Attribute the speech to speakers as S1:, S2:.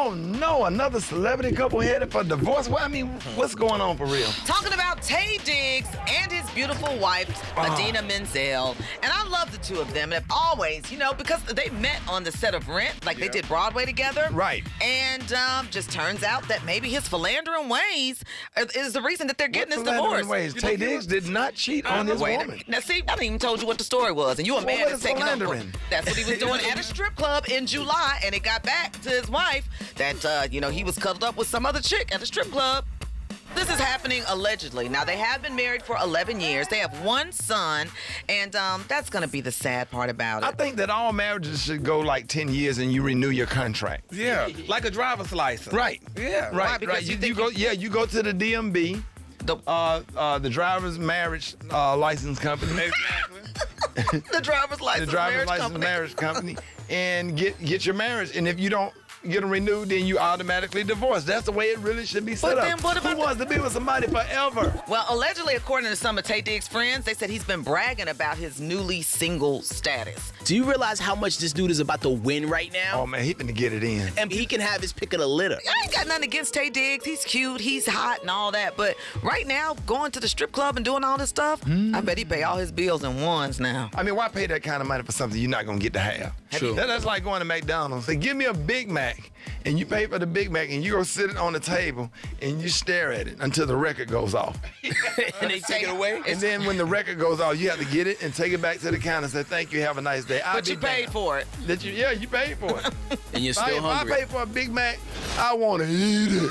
S1: Oh no, another celebrity couple headed for divorce? Well, I mean, what's going on for real?
S2: Talking about Taye Diggs and his beautiful wife, Idina Menzel. And I love the two of them. And have always, because they met on the set of Rent, like they did Broadway together.
S1: Right.
S2: And just turns out that maybe his philandering ways is the reason that they're getting this divorce.
S1: Ways? Taye Diggs did not cheat on his woman.
S2: Now, see, I didn't even told you what the story was. And you a man that's taking up. That's what he was doing at a strip club in July. And it got back to his wife that, he was cuddled up with some other chick at a strip club. This is happening allegedly. Now, they have been married for 11 years. They have one son, and that's going to be the sad part about it.
S1: I think that all marriages should go like 10 years and you renew your contract.
S3: Yeah, like a driver's license.
S1: Right.
S3: Yeah.
S1: Right. You go to the DMV, the driver's marriage license company.
S3: Exactly.
S2: The driver's license
S1: marriage company, and get your marriage. And if you don't get them renewed, then you automatically divorce. That's the way it really should be set up.
S2: Then what about
S1: who wants to be with somebody forever?
S2: Well, allegedly, according to some of Taye Diggs' friends, they said he's been bragging about his newly single status.
S4: Do you realize how much this dude is about to win right now?
S1: Oh man, he finna get it in.
S4: And he can have his pick of the litter.
S2: I ain't got nothing against Taye Diggs. He's cute, he's hot and all that. But right now, going to the strip club and doing all this stuff, I bet he pay all his bills in ones now.
S1: I mean, why pay that kind of money for something you're not gonna get to have?
S4: True.
S1: That's like going to McDonald's. Say, give me a Big Mac, and you pay for the Big Mac, and you go sit it on the table, and you stare at it until the record goes off.
S4: And they take it away?
S1: And then when the record goes off, you have to get it and take it back to the counter and say, thank you, have a nice day.
S2: But you paid for it.
S1: You paid for it.
S4: And you're still hungry.
S1: If I pay for a Big Mac, I want to eat it.